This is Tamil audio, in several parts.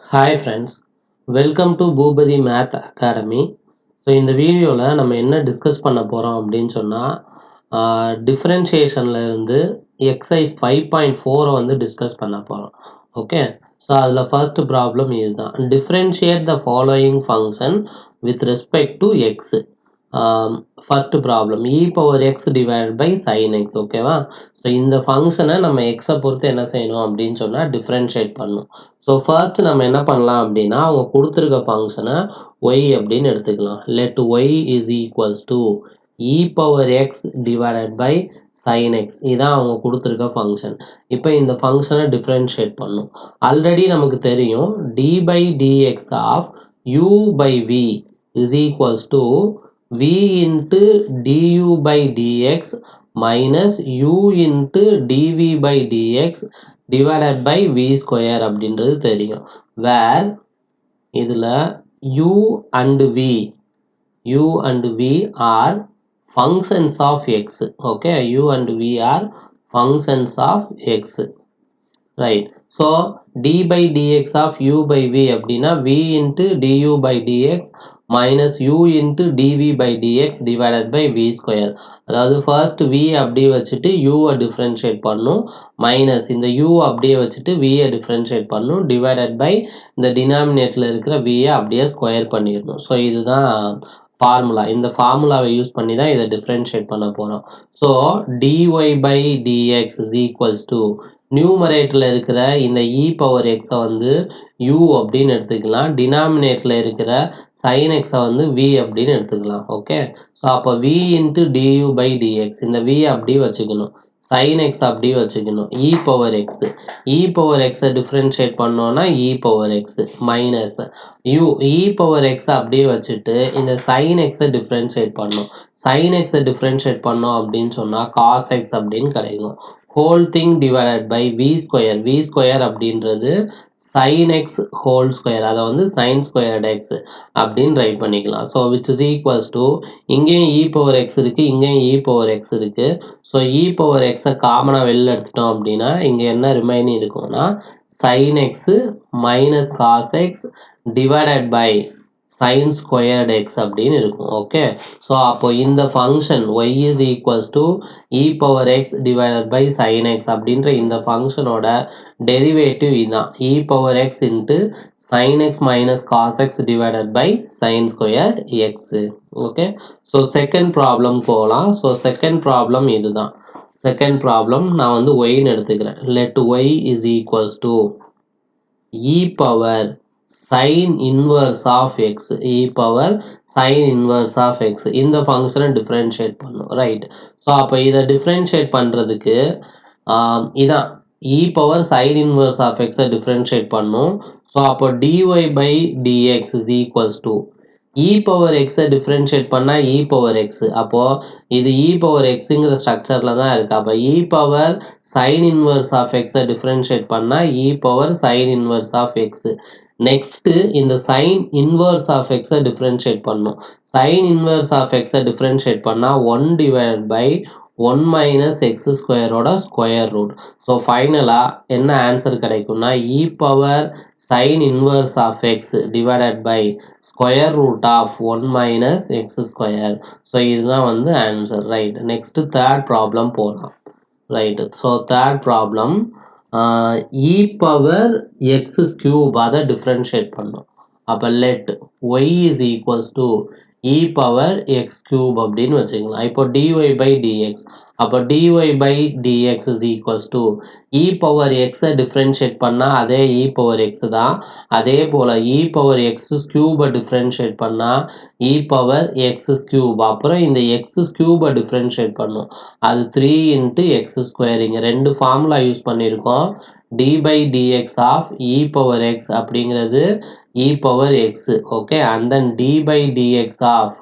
Hi friends, welcome to Bhubadi Math Academy. So இந்த வீடியோவில் நம்ம என்ன டிஸ்கஸ் பண்ண போகிறோம் அப்படின்னு சொன்னால் டிஃப்ரென்ஷியேஷனில் இருந்து எக்ஸைஸ் 5.4 வந்து டிஸ்கஸ் பண்ண போகிறோம். ஓகே, ஸோ அதில் ஃபர்ஸ்ட் ப்ராப்ளம் இதுதான். Differentiate the following function with respect to x. First problem e power x divide by sine x. ஓகேவா? ஸோ இந்த ஃபங்க்ஷனை நம்ம எக்ஸை பொறுத்து என்ன செய்யணும் அப்படின்னு சொன்னால் டிஃப்ரென்ஷியேட் பண்ணணும். ஸோ ஃபர்ஸ்ட் நம்ம என்ன பண்ணலாம் அப்படின்னா அவங்க கொடுத்துருக்க ஃபங்க்ஷனை ஒய் அப்படின்னு எடுத்துக்கலாம். Let y is equals to e power x divided by sine x. இதான் அவங்க கொடுத்துருக்க ஃபங்க்ஷன். இப்போ இந்த ஃபங்க்ஷனை டிஃப்ரென்ஷியேட் பண்ணும். ஆல்ரெடி நமக்கு தெரியும் d by dx of u by v is equals to v into du by dx minus u into dv by dx divided by v square அப்படின்றது தெரியும். where இதுல u and v are functions of x. okay, u and v are functions of x. right, so d by dx of u by v அப்படின்னா v into du by dx minus u into dv by dx divided by v square. அதாவது first v அப்படியே வச்சுட்டு u டிஃபரன்ஷியேட் பண்ணும், மைனஸ் இந்த u அப்படியே வச்சுட்டு v டிஃபரன்ஷியேட் பண்ணும், டிவைடட் பை இந்த டினாமினேட்டர்ல இருக்கிற v அப்படியே ஸ்கொயர் பண்ணிடணும். ஸோ இதுதான் ஃபார்முலா. இந்த ஃபார்முலாவை யூஸ் பண்ணி தான் இதை டிஃபரன்ஷியேட் பண்ண போகிறோம். So dy by dx is equals to நியூமரேட்டரில் இருக்கிற இந்த இ பவர் எக்ஸை வந்து u அப்படின்னு எடுத்துக்கலாம், டினாமினேட்டரில் இருக்கிற சைன் எக்ஸை வந்து v அப்படின்னு எடுத்துக்கலாம். ஓகே, ஸோ அப்போ v into du by dx, இந்த v அப்படி வச்சுக்கணும், சைன் எக்ஸ் அப்படி வச்சுக்கணும், e power x, e power எக்ஸை டிஃப்ரென்ஷியேட் பண்ணோன்னா e power x minus u, e power x அப்படியே வச்சுட்டு இந்த சைன் எக்ஸை டிஃப்ரென்ஷியேட் பண்ணோம், சைன் எக்ஸை டிஃப்ரென்ஷியேட் பண்ணோம் அப்படின்னு சொன்னால் காஸ் எக்ஸ் அப்படின்னு கிடைக்கும். whole thing divided by v square. v square அப்படின்றது sin x whole square, அதை வந்து sin squared x அப்படின்னு ரைட் பண்ணிக்கலாம். So which is equals to இங்கேயும் e power x இருக்கு, இங்கேயும் e power x இருக்கு. ஸோ e power x காமனாக வெளில எடுத்துட்டோம் அப்படின்னா இங்கே என்ன ரிமைனிங் இருக்கும்னா sin x minus cos x divided by sin squared x அப்படின்னு இருக்கும். ஓகே, ஸோ அப்போ இந்த function y is equals to e power x divided by sin x அப்படின்ற இந்த ஃபங்க்ஷனோட டெரிவேட்டிவ் இதுதான், e power x into sin x minus cos x divided by sin squared x. Okay, so second problem போகலாம். ஸோ செகண்ட் ப்ராப்ளம் இதுதான். செகண்ட் ப்ராப்ளம் நான் வந்து ஒய்ன்னு எடுத்துக்கிறேன். Let y is equals to e power sin inverse of x, e power sin inverse of x இந்த ஃபங்க்ஷனை டிஃபரன்ஷியேட் பண்ணும். ரைட், ஸோ அப்போ இதை டிஃபரன்ஷியேட் பண்ணுறதுக்கு இதான் e power sin inverse of x differentiate பண்ணும். ஸோ அப்போ dy by dx is equals to e power x differentiate பண்ணால் e power x, அப்போது இது e power xங்கிற ஸ்ட்ரக்சரில் தான் இருக்குது. அப்போ e power sin inverse of x differentiate பண்ணால் e power sin inverse of x. Next இந்த சைன் இன்வர்ஸ் ஆஃப் எக்ஸை டிஃப்ரென்ஷியேட் பண்ணும். சைன் இன்வர்ஸ் ஆஃப் எக்ஸை டிஃப்ரென்ஷியேட் பண்ணால் 1 டிவைட் பை 1 மைனஸ் எக்ஸ் ஸ்கொயரோட ஸ்கொயர் ரூட். ஸோ ஃபைனலாக என்ன ஆன்சர் கிடைக்கும்னா e power sine inverse of x divided by square root of 1 minus x square. So இதுதான் வந்து answer. Right, next third problem போகலாம். Right, so third problem e power x cube அதை டிஃப்ரென்ஷியேட் பண்ணோம். அப்போ let y is equals to e power x cube அப்படின்னு வச்சுக்கலாம். இப்போ டிஒய் பை டிஎக்ஸ், அப்போ dy by dx is equals to e power எக்ஸை டிஃப்ரென்ஷியேட் பண்ணால் அதே இ பவர் எக்ஸ் தான். அதே போல் இ பவர் எக்ஸ் கியூபை டிஃப்ரென்ஷியேட் பண்ணால் இ பவர் எக்ஸ் கியூப், அப்புறம் இந்த எக்ஸ் கியூபை டிஃப்ரென்ஷியேட் பண்ணும், அது 3 இன்ட்டு எக்ஸ் ஸ்கொயர். இங்கே ரெண்டு ஃபார்முலா யூஸ் பண்ணியிருக்கோம். D by dx of e power x அப்படிங்கிறது e power x. Okay, and then d by dx of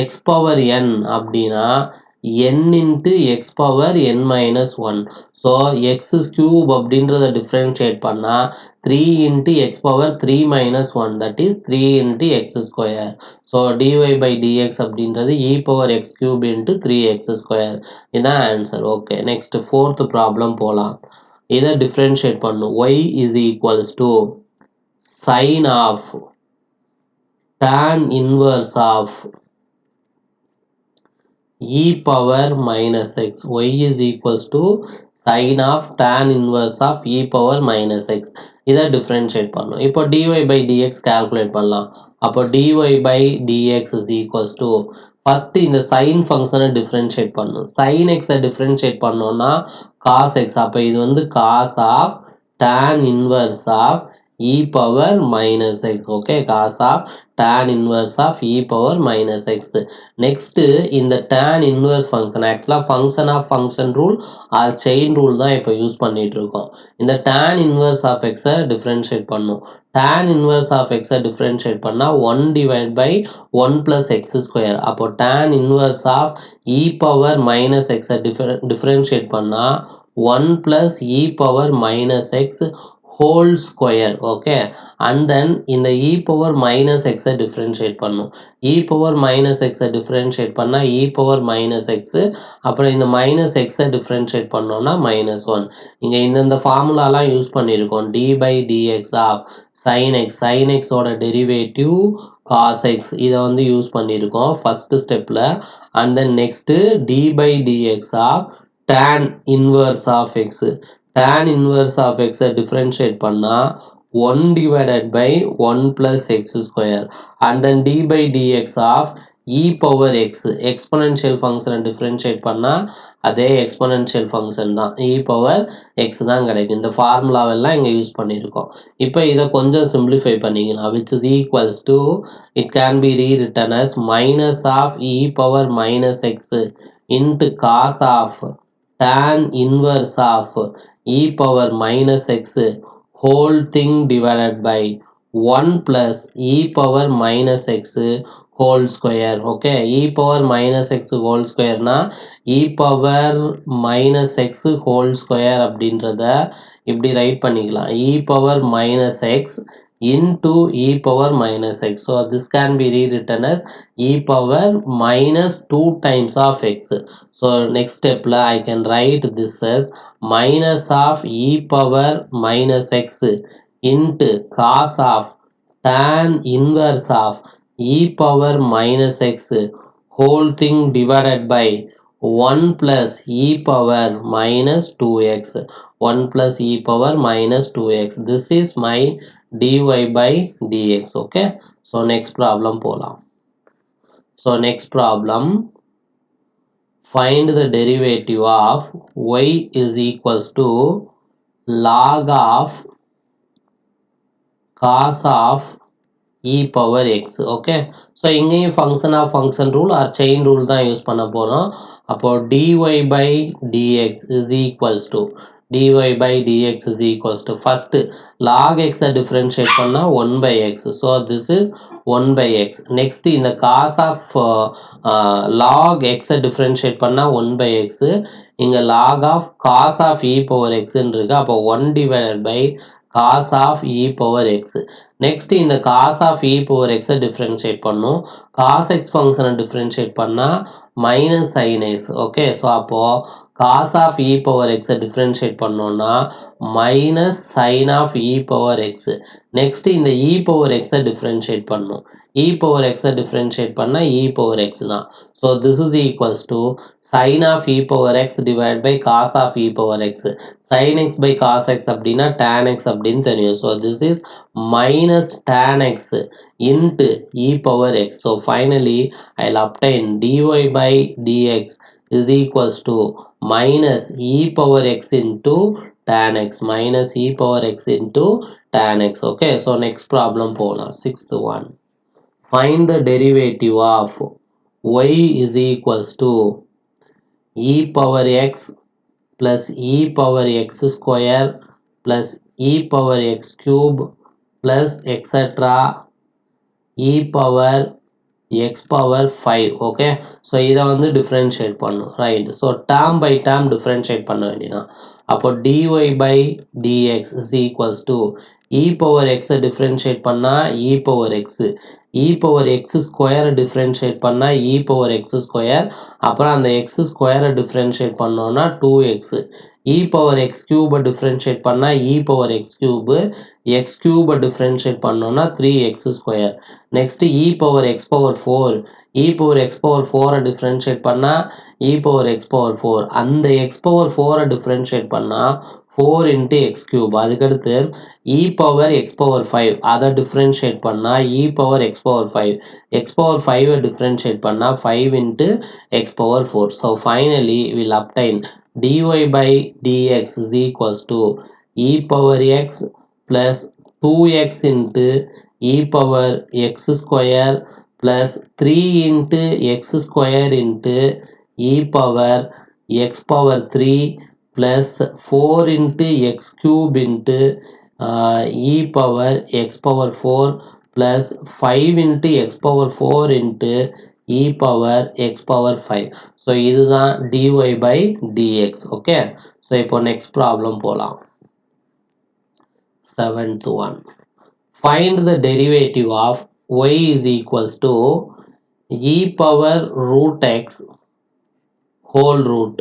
x power n அப்படின்னா n into x power n minus 1. So x cube அப்படின்றத டிஃப்ரென்ஷியேட் பண்ணால் 3 into x power 3 minus 1, that is 3 into x square. So dy by dx அப்படின்றது e power x cube into 3x square. இதுதான் answer. Okay, next fourth problem போகலாம். இதை டிஃப்ரென்ஷியேட் பண்ணும். y is equals to sin of tan inverse of e power minus x. Y is equals to sin of tan inverse of e power minus x. இதை differentiate பண்ணணும். இப்போ dy by dx calculate பண்ணலாம். அப்போ dy by dx is equals to first இந்த sin function differentiate பண்ணணும். sin x differentiate பண்ணோம்னா cos x. அப்போ இது வந்து cos of tan inverse of e power minus x. Okay, cos of tan inverse of e power minus x. Next இந்த tan inverse function actually function of function rule or chain rule தான் இப்போ யூஸ் பண்ணிட்டு இருக்கோம். இந்த tan inverse of x differentiate பண்ணும். tan inverse of x differentiate பண்ணா 1 divided by 1 plus x square. அப்போ tan inverse of e power minus x differentiate பண்ணா 1 plus e power minus x whole square. Okay, and then in the e power minus x differentiate பண்ணும். e power minus x differentiate பண்ணா e power minus x அப்புறம் இந்த minus x differentiate பண்ணோம்னா minus 1. இங்க இந்த ஃபார்முலாலாம் யூஸ் பண்ணியிருக்கோம். d by dx of sin x ஓட டெரிவேட்டிவ் cos x இதை வந்து யூஸ் பண்ணியிருக்கோம் ஃபர்ஸ்ட் ஸ்டெப்ல. and then next d by dx of tan inverse of x. tan inverse of x differentiate பண்ணா 1 divided by 1 plus x square. and then d by dx of e power x. exponential function differentiate பண்ணா அதே exponential function தான் e power x தான் கிடைக்கும். இந்த ஃபார்முலாவெல்லாம் இங்க யூஸ் பண்ணியிருக்கோம். இப்போ இதை கொஞ்சம் simplify பண்ணிக்கலாம். which is equals to it can be rewritten as minus of e power minus x into cos of tan inverse of e power minus x whole thing divided by 1 plus e power minus x whole square. Okay, e power minus x whole square na e power minus x whole square அப்படின்றத இப்படி ரைட் பண்ணிக்கலாம். e power minus x into e power minus x. So this can be rewritten as e power minus 2 times of x. So next step la I can write this as minus of e power minus x into cos of tan inverse of e power minus x whole thing divided by 1 plus e power minus 2x. 1 plus e power minus 2x. This is my dy by dx. Okay, so next problem போலாம். So next problem, find the derivative of y is equals to log of cos of e power x. Okay, so இங்கேயும் function of function rule or chain rule தான் யூஸ் பண்ண போறோம். அப்போ dy by dx is equals to first log x differentiate பண்ணா 1 by x. So this is 1 by x. Next இந்த cos of log x differentiate பண்ணா 1 by x. இங்க log of cos of e power x இருக்கு. அப்போ 1 divided by cos of e power x. Next இந்த cos of e power x differentiate பண்ணும். cos x function differentiate பண்ணா minus sin x. Okay, so அப்போ cos of e power x differentiate பண்ணோம்னா minus sin of e power x. Next இந்த e power x differentiate பண்ணும். e power x differentiate பண்ணா e power x தான். So this is equals to sin of e power x divided by cos of e power x. sin x by cos x அப்படின்னா tan x அப்படின்னு தெரியும். So this is minus tan x into e power x. So finally I'll obtain dy by dx is equals to minus e power x into tan x. Minus e power x into tan x. Okay, so next problem போலாம். Sixth one. Find the derivative of y is equals to e power x plus e power x square plus e power x cube plus etc. e power x power 5. Okay, so இதை வந்து differentiate பண்ணும். Right, so term by term differentiate பண்ண வேண்டியதான். அப்போ dy by dx is equals to e power x differentiate பண்ணா e power x, e power x square differentiate பண்ணா e power x square, அப்புறம் அந்த x square differentiate பண்ணோம்னா 2x, e power x cube differentiate பண்ணா e power x cube, x cube differentiate பண்ணோம்னா 3x square. next e power x power 4, e power x power 4 differentiate பண்ணா e power x power 4, அந்த x power 4 differentiate பண்ணா 4 into x cube. அதுக்கடுத்து e power x power 5 அதை differentiate பண்ணா e power x power 5, x power 5 differentiate பண்ணா 5 into x power 4. So finally we'll obtain dy by dx is equals to e power x plus 2x into e power x square plus 3 into x square into e power x power 3 plus 4 into x cube into e power x power 4 plus 5 into x power 4 into e power x power 5. So இதுதான் dy by dx. Okay, so இப்போ next problem போலாம். 7th one, find the derivative of y is equals to e power root x whole root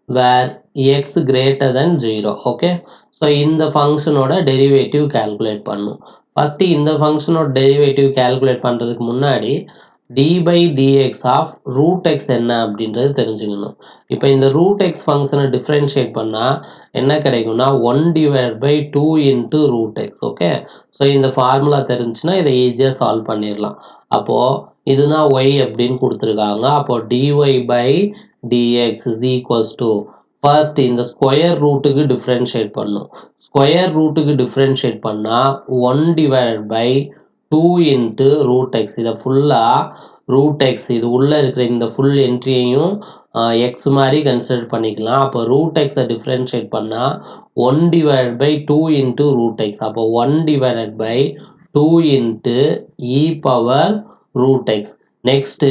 where x greater than 0. Okay, so இந்த ஃபங்க்ஷனோட டெரிவேட்டிவ் கால்குலேட் பண்ணும். ஃபர்ஸ்ட் இந்த ஃபங்க்ஷனோட டெரிவேட்டிவ் கால்குலேட் பண்றதுக்கு முன்னாடி d by dx of root x என்ன அப்படின்றது தெரிஞ்சுக்கணும். இப்போ இந்த root x ஃபங்க்ஷனை டிஃபரன்ஷியேட் பண்ணா என்ன கிடைக்கும்னா 1 divided by 2 into root x. Okay, so இந்த ஃபார்முலா தெரிஞ்சுன்னா இதை ஈஸியாக சால்வ் பண்ணிடலாம். அப்போ இதுதான் y அப்படின்னு கொடுத்துருக்காங்க. அப்போ dy by dx is equals to, first இந்த ஸ்கொயர் ரூட்டுக்கு டிஃபரன்ஷியேட் பண்ணும். ஸ்கொயர் ரூட்டுக்கு டிஃபரன்ஷியேட் பண்ணா 1 divided by 2 into root x. இதை ஃபுல்லா root x, இது உள்ள இருக்கிற இந்த ஃபுல் என்ட்ரியையும் x மாதிரி கன்சிடர் பண்ணிக்கலாம். அப்போ root x டிஃபரன்ஷியேட் பண்ணா 1 divided by 2 into root x. அப்போ 1 divided by 2 into e power root x. Next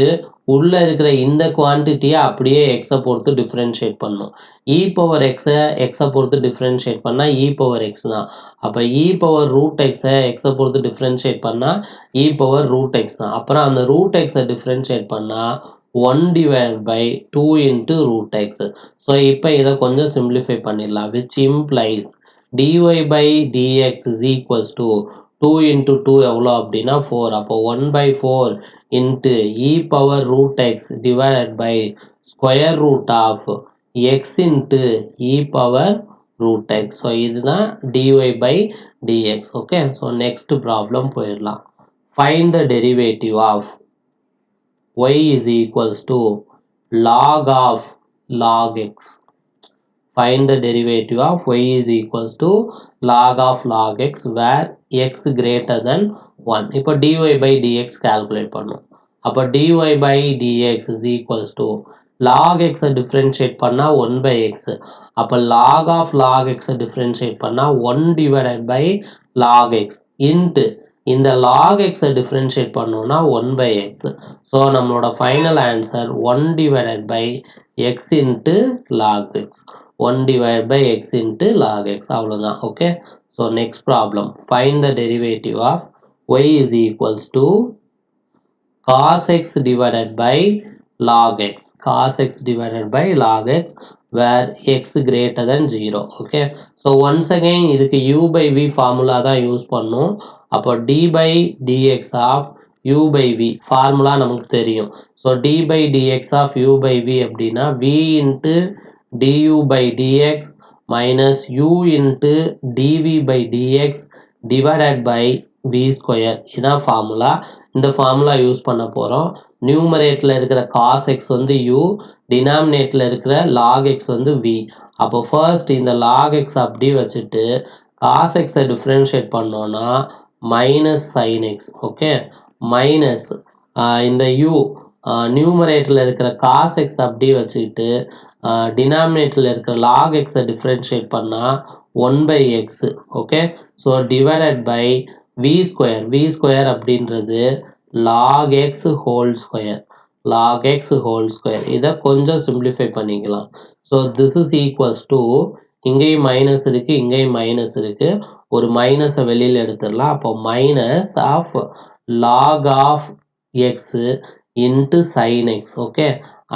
உள்ள இருக்கிற இந்த குவான்டிட்டியை அப்படியே x பொறுத்து டிஃபரன்ஷியேட் பண்ணும். e power x பொறுத்து டிஃபரன்ஷியேட் பண்ணா e power x தான். அப்ப e power root x பொறுத்து டிஃபரன்ஷியேட் பண்ணா e power root x தான். அப்புறம் அந்த root x டிஃபரன்ஷியேட் பண்ணா 1 divided by 2 into root x. So இப்போ இதை கொஞ்சம் சிம்பிளிஃபை பண்ணிடலாம். which implies dy by dx is equals to 2 into 2 எவ்வளோ அப்படின்னா 4. அப்போ 1 by 4 into e power root x divided by square root of x into e power root x. So இதுதான் dy by dx. Okay, so next problem போயிடலாம். Find the derivative of y is equals to log of log x. Find the derivative of y is equals to log of log x where x greater than 1. இப்போ dy by dx calculate பண்ணும். அப்போ dy by dx is equals to log x differentiate பண்ணா 1 by x. அப்போ log of log x differentiate பண்ணா 1 divided by log x into இந்த log x differentiate பண்ணோம்னா 1 by x. So நம்மளோட final answer 1 divided by x into log x. 1 divided by x into log x. அவ்வளவுதான். Okay, so next problem, find the derivative of y is equals to cos x divided by log x. Cos x divided by log x where x greater than 0. Okay, so once again இதுக்கு u by v formula தான் யூஸ் பண்ணும். அப்போ d by dx of u by v formula நமக்கு தெரியும். so d by dx of u by v அப்படின்னா v into du by dx minus u into dv by dx divided by v square. இதான் ஃபார்முலா. இந்த ஃபார்முலா யூஸ் பண்ண போறோம். நியூமரேட்டர்ல இருக்கிற cos x வந்து u, டினாமினேட்டர்ல இருக்கிற log x வந்து v. அப்போ ஃபர்ஸ்ட் இந்த log x அப்படி வச்சுட்டு cos x டிஃபரன்ஷியேட் பண்ணோம்னா minus sin x. Okay, minus இந்த u நியூமரேட்டர்ல இருக்கிற cos x அப்படி வச்சுக்கிட்டு டினாமினேட்டர்ல இருக்கிற log x டிஃபரன்ஷியேட் பண்ணா 1 by x. Okay, so divided by v square. v square அப்படின்றது log x whole square. log x whole square. இதை கொஞ்சம் சிம்பிளிஃபை பண்ணிக்கலாம். So this is equals to, இங்கேயும் மைனஸ் இருக்கு, இங்கேயும் மைனஸ் இருக்கு, ஒரு மைனஸை வெளியில் எடுத்துடலாம். அப்போ minus of log of x into sine x. Okay,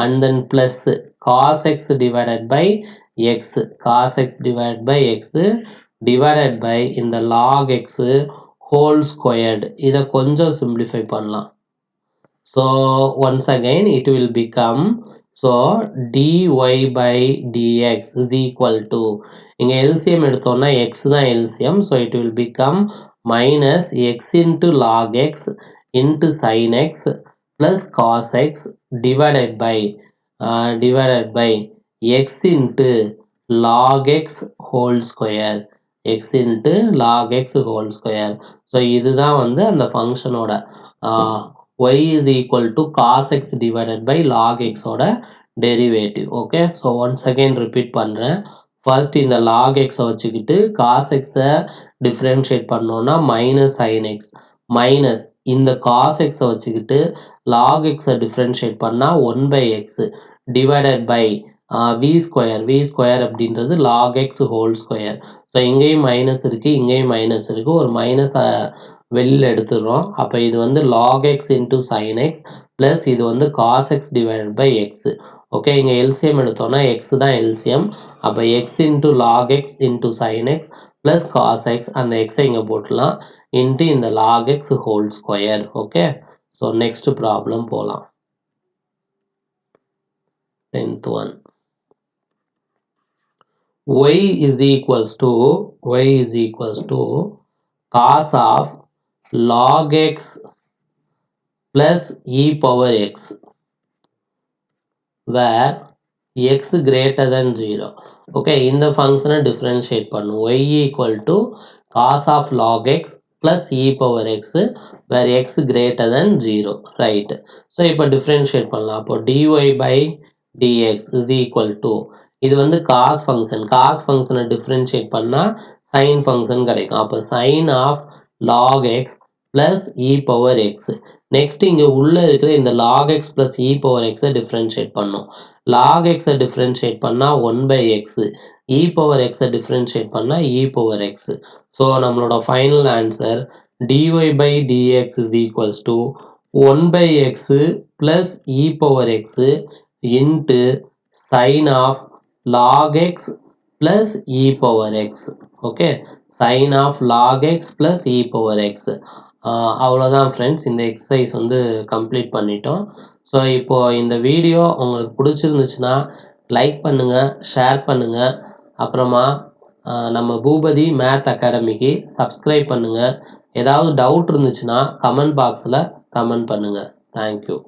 and then plus cos x divided by x, cos x divide by x divided by இந்த லாக் எக்ஸ் ஹோல் ஸ்கொயர்டு. இதை கொஞ்சம் சிம்பிளிஃபை பண்ணலாம். So once again it will become, so dy by dx is equal to, இங்க LCM எடுத்தோம்னா x தான் LCM, so it will become minus x into log x into sin x plus cos x divided by x into log x whole square, x into log x whole square. so இதுதான் வந்து அந்த ஃபங்க்ஷனோட y is equal to cos x divided by log x ஓட derivative. okay, so once again repeat பண்றேன். first இந்த log x வச்சுக்கிட்டு cos x differentiate பண்ணோம்னா minus sin x, minus இந்த cos x வச்சுக்கிட்டு log x differentiate பண்ணா 1 by x divided by v square அப்படின்றது log x whole square. so இங்கேயும் மைனஸ் இருக்கு, இங்கேயும் மைனஸ் இருக்கு, ஒரு மைனஸ் வெளியில் எடுத்துடுறோம். அப்போ இது வந்து log x into sin x plus இது வந்து cos x divided by x. Okay, இங்கே LCM எடுத்தோம்னா x தான் LCM. அப்போ x into log x into sin x plus cos x, அந்த x இங்கே போட்டுலாம், into இந்த log x whole square. Okay, so next problem போகலாம். 10th one. y is equals to cos of log x plus e power x where x greater than 0. okay, இந்த ஃபங்க்ஷனை டிஃபரன்ஷியேட் பண்ணும். y equal to cos of log x plus e power x where x greater than 0. Right, so இப்போ டிஃபரன்ஷியேட் பண்ணலாம். அப்போ dy by dx is equal to, இது வந்து cos ஃபங்க்ஷனை டிஃபரன்ஷியேட் பண்ணால் sin ஃபங்க்ஷன் கிடைக்கும். அப்போ sin of log x plus e power x. Next இங்கே உள்ள இருக்கிற இந்த log x plus e power x differentiate பண்ணும். log x டிஃபரன்ஷியேட் பண்ணால் 1 by x, e power x differentiate பண்ணால் e power x. ஸோ நம்மளோட final answer dy by dx is equals to 1 by x plus e power x into sin of log x plus e power x. Okay, sin of log x plus e power x. அவ்வளோதான் ஃப்ரெண்ட்ஸ், இந்த எக்ஸசைஸ் வந்து கம்ப்ளீட் பண்ணிட்டோம். ஸோ இப்போது இந்த வீடியோ உங்களுக்கு பிடிச்சிருந்துச்சுன்னா லைக் பண்ணுங்கள், ஷேர் பண்ணுங்கள். அப்புறமா நம்ம பூபதி மேத் அகாடமிக்கு சப்ஸ்கிரைப் பண்ணுங்கள். ஏதாவது டவுட் இருந்துச்சுன்னா கமெண்ட் பாக்ஸில் கமெண்ட் பண்ணுங்கள். தேங்க்யூ.